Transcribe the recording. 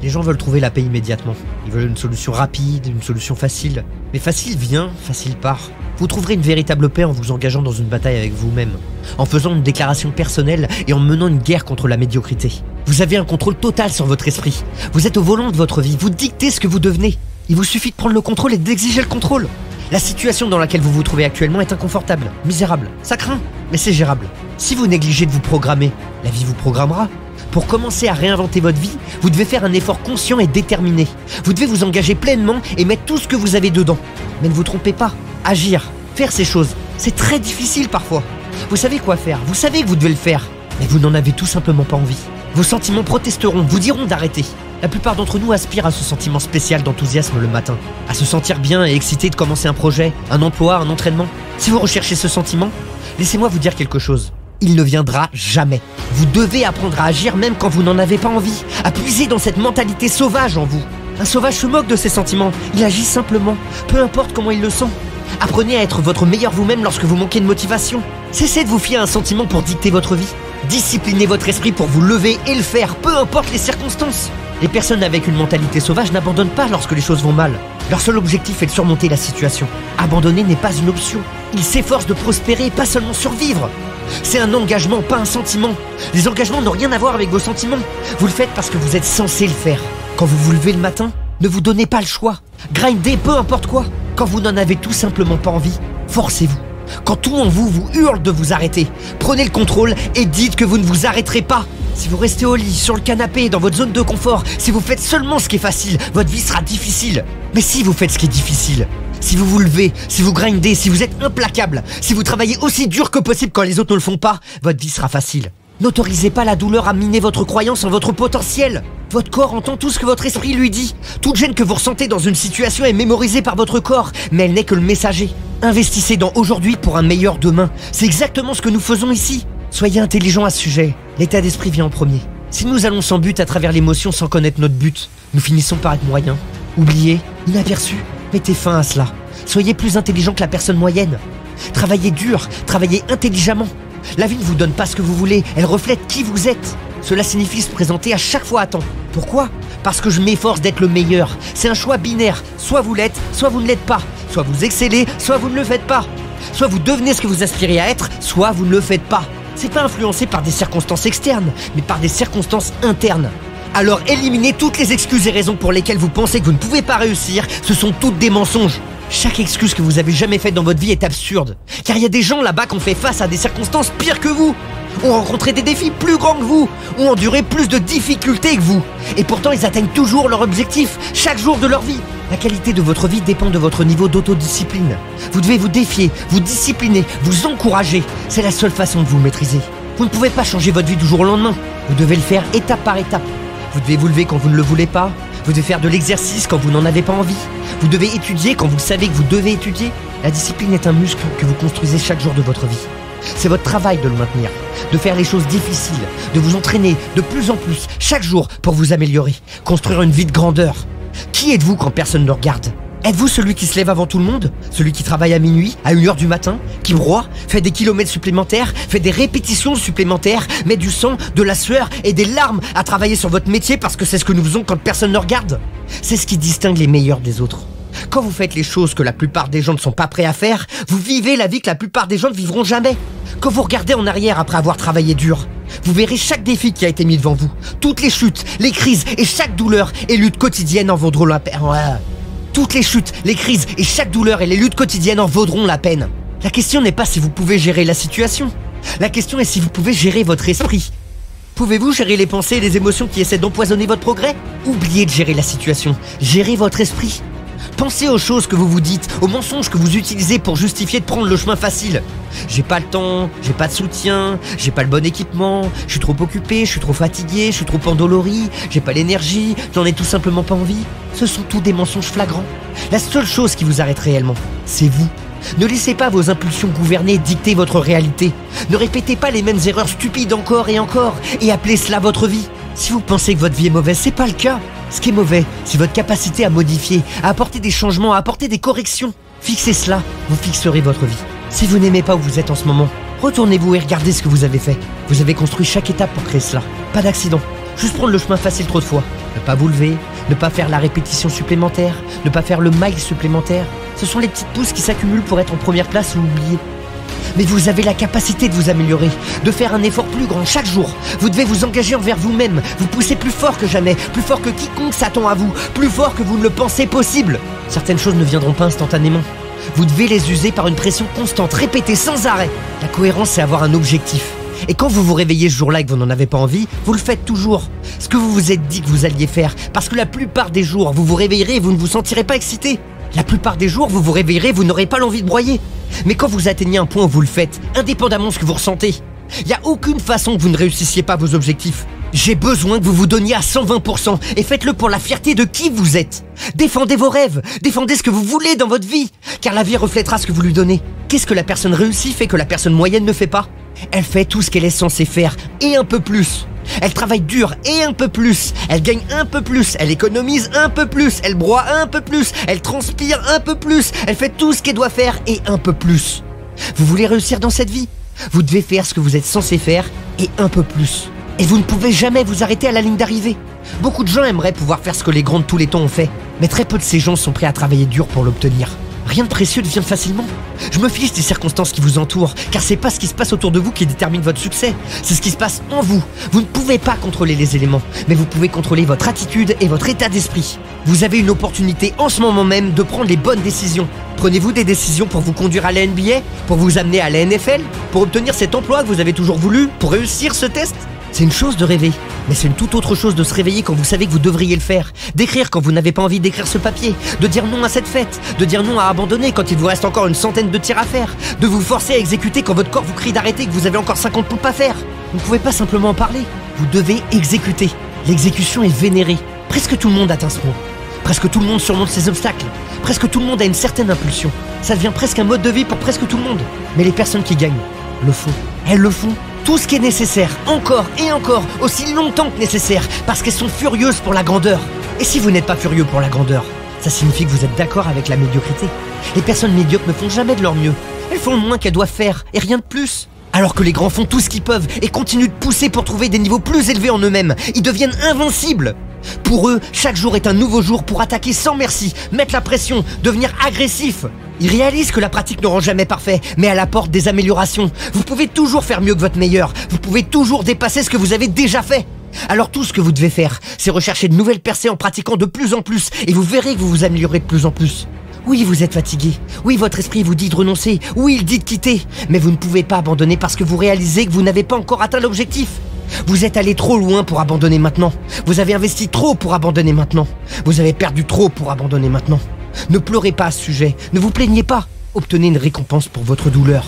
Les gens veulent trouver la paix immédiatement. Ils veulent une solution rapide, une solution facile. Mais facile vient, facile part. Vous trouverez une véritable paix en vous engageant dans une bataille avec vous-même, en faisant une déclaration personnelle et en menant une guerre contre la médiocrité. Vous avez un contrôle total sur votre esprit. Vous êtes au volant de votre vie, vous dictez ce que vous devenez. Il vous suffit de prendre le contrôle et d'exiger le contrôle. La situation dans laquelle vous vous trouvez actuellement est inconfortable, misérable, ça craint, mais c'est gérable. Si vous négligez de vous programmer, la vie vous programmera. Pour commencer à réinventer votre vie, vous devez faire un effort conscient et déterminé. Vous devez vous engager pleinement et mettre tout ce que vous avez dedans. Mais ne vous trompez pas, agir, faire ces choses, c'est très difficile parfois. Vous savez quoi faire, vous savez que vous devez le faire, mais vous n'en avez tout simplement pas envie. Vos sentiments protesteront, vous diront d'arrêter. La plupart d'entre nous aspirent à ce sentiment spécial d'enthousiasme le matin, à se sentir bien et excité de commencer un projet, un emploi, un entraînement. Si vous recherchez ce sentiment, laissez-moi vous dire quelque chose. Il ne viendra jamais. Vous devez apprendre à agir même quand vous n'en avez pas envie, à puiser dans cette mentalité sauvage en vous. Un sauvage se moque de ses sentiments, il agit simplement, peu importe comment il le sent. Apprenez à être votre meilleur vous-même lorsque vous manquez de motivation. Cessez de vous fier à un sentiment pour dicter votre vie. Disciplinez votre esprit pour vous lever et le faire, peu importe les circonstances. Les personnes avec une mentalité sauvage n'abandonnent pas lorsque les choses vont mal. Leur seul objectif est de surmonter la situation. Abandonner n'est pas une option. Ils s'efforcent de prospérer, pas seulement survivre. C'est un engagement, pas un sentiment. Les engagements n'ont rien à voir avec vos sentiments. Vous le faites parce que vous êtes censé le faire. Quand vous vous levez le matin, ne vous donnez pas le choix. Grindez peu importe quoi. Quand vous n'en avez tout simplement pas envie, forcez-vous. Quand tout en vous vous hurle de vous arrêter, prenez le contrôle et dites que vous ne vous arrêterez pas. Si vous restez au lit, sur le canapé, dans votre zone de confort, si vous faites seulement ce qui est facile, votre vie sera difficile. Mais si vous faites ce qui est difficile, si vous vous levez, si vous grindez, si vous êtes implacable, si vous travaillez aussi dur que possible quand les autres ne le font pas, votre vie sera facile. N'autorisez pas la douleur à miner votre croyance en votre potentiel. Votre corps entend tout ce que votre esprit lui dit. Toute gêne que vous ressentez dans une situation est mémorisée par votre corps, mais elle n'est que le messager. Investissez dans aujourd'hui pour un meilleur demain. C'est exactement ce que nous faisons ici. Soyez intelligent à ce sujet. L'état d'esprit vient en premier. Si nous allons sans but à travers l'émotion sans connaître notre but, nous finissons par être moyens, oubliés, inaperçus. Mettez fin à cela. Soyez plus intelligent que la personne moyenne. Travaillez dur, travaillez intelligemment. La vie ne vous donne pas ce que vous voulez, elle reflète qui vous êtes. Cela signifie se présenter à chaque fois à temps. Pourquoi ? Parce que je m'efforce d'être le meilleur. C'est un choix binaire. Soit vous l'êtes, soit vous ne l'êtes pas. Soit vous excellez, soit vous ne le faites pas. Soit vous devenez ce que vous aspirez à être, soit vous ne le faites pas. C'est pas influencé par des circonstances externes, mais par des circonstances internes. Alors éliminez toutes les excuses et raisons pour lesquelles vous pensez que vous ne pouvez pas réussir. Ce sont toutes des mensonges. Chaque excuse que vous avez jamais faite dans votre vie est absurde. Car il y a des gens là-bas qui ont fait face à des circonstances pires que vous, ont rencontré des défis plus grands que vous, ont enduré plus de difficultés que vous. Et pourtant ils atteignent toujours leur objectif, chaque jour de leur vie. La qualité de votre vie dépend de votre niveau d'autodiscipline. Vous devez vous défier, vous discipliner, vous encourager. C'est la seule façon de vous maîtriser. Vous ne pouvez pas changer votre vie du jour au lendemain. Vous devez le faire étape par étape. Vous devez vous lever quand vous ne le voulez pas. Vous devez faire de l'exercice quand vous n'en avez pas envie. Vous devez étudier quand vous savez que vous devez étudier. La discipline est un muscle que vous construisez chaque jour de votre vie. C'est votre travail de le maintenir, de faire les choses difficiles, de vous entraîner de plus en plus, chaque jour, pour vous améliorer, construire une vie de grandeur. Qui êtes-vous quand personne ne regarde ? Êtes-vous celui qui se lève avant tout le monde ? Celui qui travaille à minuit, à 1h du matin, qui broie, fait des kilomètres supplémentaires, fait des répétitions supplémentaires, met du sang, de la sueur et des larmes à travailler sur votre métier parce que c'est ce que nous faisons quand personne ne regarde ? C'est ce qui distingue les meilleurs des autres. Quand vous faites les choses que la plupart des gens ne sont pas prêts à faire, vous vivez la vie que la plupart des gens ne vivront jamais. Quand vous regardez en arrière après avoir travaillé dur, vous verrez chaque défi qui a été mis devant vous, toutes les chutes, les crises et chaque douleur et lutte quotidienne en vaudront la peine. Toutes les chutes, les crises et chaque douleur et les luttes quotidiennes en vaudront la peine. La question n'est pas si vous pouvez gérer la situation. La question est si vous pouvez gérer votre esprit. Pouvez-vous gérer les pensées et les émotions qui essaient d'empoisonner votre progrès ? Oubliez de gérer la situation, gérez votre esprit. Pensez aux choses que vous vous dites, aux mensonges que vous utilisez pour justifier de prendre le chemin facile. J'ai pas le temps, j'ai pas de soutien, j'ai pas le bon équipement, je suis trop occupé, je suis trop fatigué, je suis trop endolori, j'ai pas l'énergie, j'en ai tout simplement pas envie. Ce sont tous des mensonges flagrants. La seule chose qui vous arrête réellement, c'est vous. Ne laissez pas vos impulsions gouverner et dicter votre réalité. Ne répétez pas les mêmes erreurs stupides encore et appelez cela votre vie. Si vous pensez que votre vie est mauvaise, c'est pas le cas. Ce qui est mauvais, c'est votre capacité à modifier, à apporter des changements, à apporter des corrections. Fixez cela, vous fixerez votre vie. Si vous n'aimez pas où vous êtes en ce moment, retournez-vous et regardez ce que vous avez fait. Vous avez construit chaque étape pour créer cela. Pas d'accident, juste prendre le chemin facile trop de fois. Ne pas vous lever, ne pas faire la répétition supplémentaire, ne pas faire le mile supplémentaire. Ce sont les petites pousses qui s'accumulent pour être en première place ou oubliées. Mais vous avez la capacité de vous améliorer, de faire un effort plus grand chaque jour. Vous devez vous engager envers vous-même, vous pousser plus fort que jamais, plus fort que quiconque s'attend à vous, plus fort que vous ne le pensez possible. Certaines choses ne viendront pas instantanément. Vous devez les user par une pression constante, répétée sans arrêt. La cohérence, c'est avoir un objectif. Et quand vous vous réveillez ce jour-là et que vous n'en avez pas envie, vous le faites toujours. Ce que vous vous êtes dit que vous alliez faire. Parce que la plupart des jours, vous vous réveillerez et vous ne vous sentirez pas excité. La plupart des jours, vous vous réveillerez, vous n'aurez pas l'envie de broyer. Mais quand vous atteignez un point où vous le faites, indépendamment de ce que vous ressentez, il n'y a aucune façon que vous ne réussissiez pas vos objectifs. J'ai besoin que vous vous donniez à 120% et faites-le pour la fierté de qui vous êtes. Défendez vos rêves, défendez ce que vous voulez dans votre vie, car la vie reflètera ce que vous lui donnez. Qu'est-ce que la personne réussie fait que la personne moyenne ne fait pas? Elle fait tout ce qu'elle est censée faire, et un peu plus. Elle travaille dur et un peu plus. Elle gagne un peu plus. Elle économise un peu plus. Elle broie un peu plus. Elle transpire un peu plus. Elle fait tout ce qu'elle doit faire et un peu plus. Vous voulez réussir dans cette vie? Vous devez faire ce que vous êtes censé faire et un peu plus. Et vous ne pouvez jamais vous arrêter à la ligne d'arrivée. Beaucoup de gens aimeraient pouvoir faire ce que les grands de tous les temps ont fait, mais très peu de ces gens sont prêts à travailler dur pour l'obtenir. Rien de précieux ne vient facilement. Je me fiche des circonstances qui vous entourent, car c'est pas ce qui se passe autour de vous qui détermine votre succès, c'est ce qui se passe en vous. Vous ne pouvez pas contrôler les éléments, mais vous pouvez contrôler votre attitude et votre état d'esprit. Vous avez une opportunité en ce moment même de prendre les bonnes décisions. Prenez-vous des décisions pour vous conduire à la NBA, pour vous amener à la NFL, pour obtenir cet emploi que vous avez toujours voulu, pour réussir ce test? C'est une chose de rêver, mais c'est une toute autre chose de se réveiller quand vous savez que vous devriez le faire, d'écrire quand vous n'avez pas envie d'écrire ce papier, de dire non à cette fête, de dire non à abandonner quand il vous reste encore une centaine de tirs à faire, de vous forcer à exécuter quand votre corps vous crie d'arrêter et que vous avez encore 50 pompes à faire. Vous ne pouvez pas simplement en parler, vous devez exécuter. L'exécution est vénérée. Presque tout le monde atteint ce point. Presque tout le monde surmonte ses obstacles. Presque tout le monde a une certaine impulsion. Ça devient presque un mode de vie pour presque tout le monde. Mais les personnes qui gagnent le font. Elles le font. Tout ce qui est nécessaire, encore et encore, aussi longtemps que nécessaire, parce qu'elles sont furieuses pour la grandeur. Et si vous n'êtes pas furieux pour la grandeur, ça signifie que vous êtes d'accord avec la médiocrité. Les personnes médiocres ne font jamais de leur mieux. Elles font le moins qu'elles doivent faire, et rien de plus. Alors que les grands font tout ce qu'ils peuvent et continuent de pousser pour trouver des niveaux plus élevés en eux-mêmes. Ils deviennent invincibles. Pour eux, chaque jour est un nouveau jour pour attaquer sans merci, mettre la pression, devenir agressif. Ils réalisent que la pratique ne rend jamais parfait, mais elle apporte des améliorations. Vous pouvez toujours faire mieux que votre meilleur. Vous pouvez toujours dépasser ce que vous avez déjà fait. Alors tout ce que vous devez faire, c'est rechercher de nouvelles percées en pratiquant de plus en plus, et vous verrez que vous vous améliorez de plus en plus. Oui, vous êtes fatigué. Oui, votre esprit vous dit de renoncer. Oui, il dit de quitter. Mais vous ne pouvez pas abandonner parce que vous réalisez que vous n'avez pas encore atteint l'objectif. Vous êtes allé trop loin pour abandonner maintenant. Vous avez investi trop pour abandonner maintenant. Vous avez perdu trop pour abandonner maintenant. Ne pleurez pas à ce sujet. Ne vous plaignez pas. Obtenez une récompense pour votre douleur.